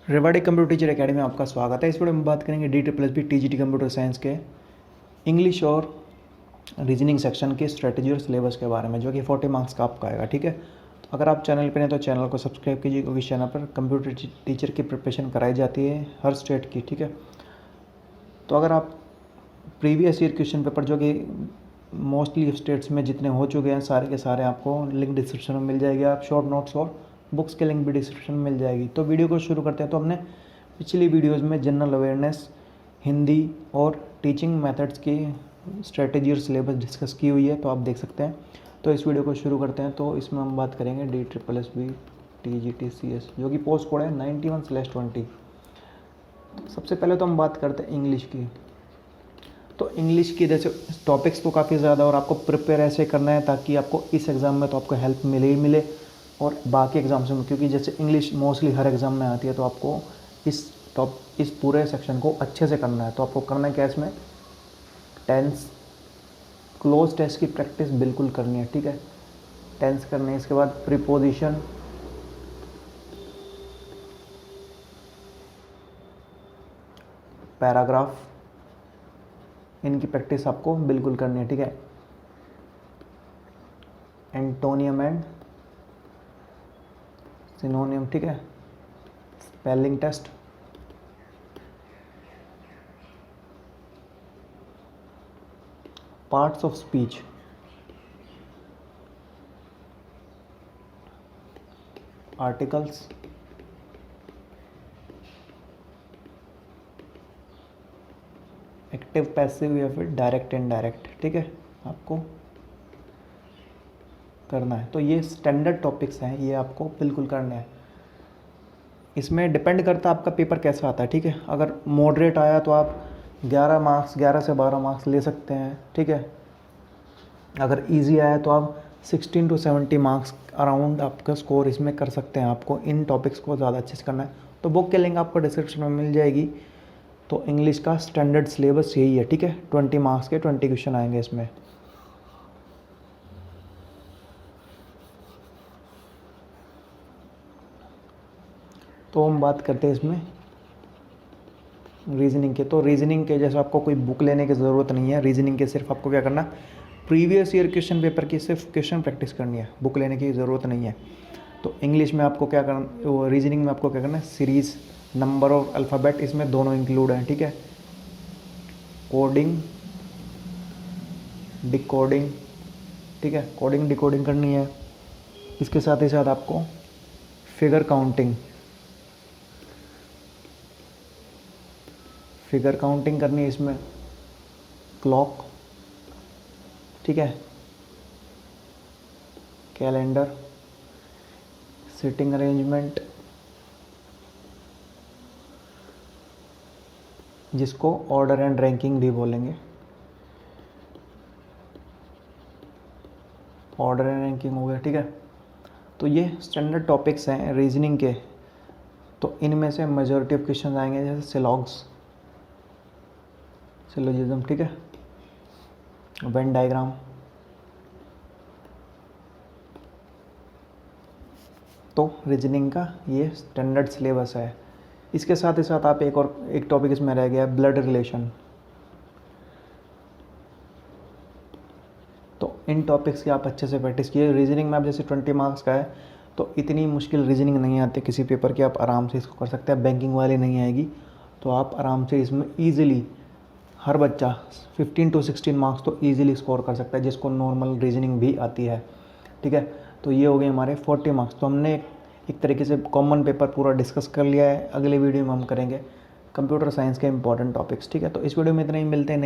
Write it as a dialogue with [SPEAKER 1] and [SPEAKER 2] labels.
[SPEAKER 1] Rewari computer teacher academy में आपका स्वागत है। इस वीडियो में बात करेंगे DTPLSB TGT कंप्यूटर साइंस के इंग्लिश और रीजनिंग सेक्शन के स्ट्रेटजी और सिलेबस के बारे में, जो कि 40 मार्क्स का आपका आएगा। ठीक है, तो अगर आप चैनल पर हैं तो चैनल को सब्सक्राइब कीजिए, क्योंकि इस चैनल पर कंप्यूटर टीचर की प्रिपरेशन कराई जाती है हर स्टेट की। ठीक है, तो अगर आप प्रीवियस ईयर क्वेश्चन पेपर जो कि मोस्टली स्टेट्स में जितने हो चुके हैं सारे के सारे आपको लिंक डिस्क्रिप्शन में मिल जाएगी। आप शॉर्ट नोट्स और बुक्स के लिंक भी डिस्क्रिप्शन में मिल जाएगी। तो वीडियो को शुरू करते हैं। तो हमने पिछली वीडियोस में जनरल अवेयरनेस, हिंदी और टीचिंग मेथड्स की स्ट्रेटेजी और सिलेबस डिस्कस की हुई है, तो आप देख सकते हैं। तो इस वीडियो को शुरू करते हैं। तो इसमें हम बात करेंगे DTPLSB TGT CS, जो कि पोस्ट कोड है 91/20। सबसे पहले तो हम बात करते हैं इंग्लिश की। तो इंग्लिश की जैसे टॉपिक्स तो काफ़ी ज़्यादा, और आपको प्रिपेयर ऐसे करना है ताकि आपको इस एग्ज़ाम में तो आपको हेल्प मिले ही मिले, और बाकी एग्ज़ाम्स में, क्योंकि जैसे इंग्लिश मोस्टली हर एग्ज़ाम में आती है, तो आपको इस पूरे सेक्शन को अच्छे से करना है। तो आपको करना है क्या, इसमें टेंस, क्लोज टेस्ट की प्रैक्टिस बिल्कुल करनी है। ठीक है, टेंस करनी है। इसके बाद प्रीपोजिशन, पैराग्राफ, इनकी प्रैक्टिस आपको बिल्कुल करनी है। ठीक है, एंटोनियम एंड सिनोनियम। ठीक है, spelling test, parts of speech, articles, active passive या फिर डायरेक्ट इनडायरेक्ट। ठीक है, आपको करना है। तो ये स्टैंडर्ड टॉपिक्स हैं, ये आपको बिल्कुल करने हैं। इसमें डिपेंड करता है आपका पेपर कैसा आता है। ठीक है, अगर मॉडरेट आया तो आप 11 से 12 मार्क्स ले सकते हैं। ठीक है, अगर इजी आया तो आप 16 to 70 मार्क्स अराउंड आपका स्कोर इसमें कर सकते हैं। आपको इन टॉपिक्स को ज़्यादा अच्छे से करना है। तो बुक के लिंक आपको डिस्क्रिप्शन में मिल जाएगी। तो इंग्लिश का स्टैंडर्ड सिलेबस यही है। ठीक है, 20 मार्क्स के 20 क्वेश्चन आएंगे इसमें। तो हम बात करते हैं इसमें रीजनिंग के। तो रीजनिंग के जैसे आपको कोई बुक लेने की ज़रूरत नहीं है। रीजनिंग के सिर्फ आपको क्या करना, प्रीवियस ईयर क्वेश्चन पेपर की सिर्फ क्वेश्चन प्रैक्टिस करनी है, बुक लेने की ज़रूरत नहीं है। तो इंग्लिश में आपको क्या करना, रीजनिंग में आपको क्या करना है, सीरीज़, नंबर और अल्फ़ाबेट, इसमें दोनों इंक्लूड हैं। ठीक है, कोडिंग, डिकोडिंग। ठीक है, कोडिंग डिकोडिंग करनी है। इसके साथ ही साथ आपको फिगर काउंटिंग करनी है इसमें, क्लॉक। ठीक है, कैलेंडर, सिटिंग अरेंजमेंट, जिसको ऑर्डर एंड रैंकिंग भी बोलेंगे, ऑर्डर एंड रैंकिंग हो गया। ठीक है, तो ये स्टैंडर्ड टॉपिक्स हैं रीजनिंग के। तो इनमें से मेजॉरिटी ऑफ क्वेश्चन आएंगे, जैसे सिलोजिज्म। ठीक है, वेन डायग्राम। तो रीजनिंग का ये स्टैंडर्ड सिलेबस है। इसके साथ ही साथ आप एक टॉपिक इसमें रह गया, ब्लड रिलेशन। तो इन टॉपिक्स की आप अच्छे से प्रैक्टिस कीजिए। रीजनिंग में आप जैसे 20 मार्क्स का है, तो इतनी मुश्किल रीजनिंग नहीं आती किसी पेपर की, आप आराम से इसको कर सकते हैं। बैंकिंग वाली नहीं आएगी, तो आप आराम से इसमें ईजिली हर बच्चा 15 to 16 मार्क्स तो ईजिली स्कोर कर सकता है, जिसको नॉर्मल रीजनिंग भी आती है। ठीक है, तो ये हो गए हमारे 40 मार्क्स। तो हमने एक तरीके से कॉमन पेपर पूरा डिस्कस कर लिया है। अगले वीडियो में हम करेंगे कंप्यूटर साइंस के इंपॉर्टेंट टॉपिक्स। ठीक है, तो इस वीडियो में इतना ही, मिलते हैं।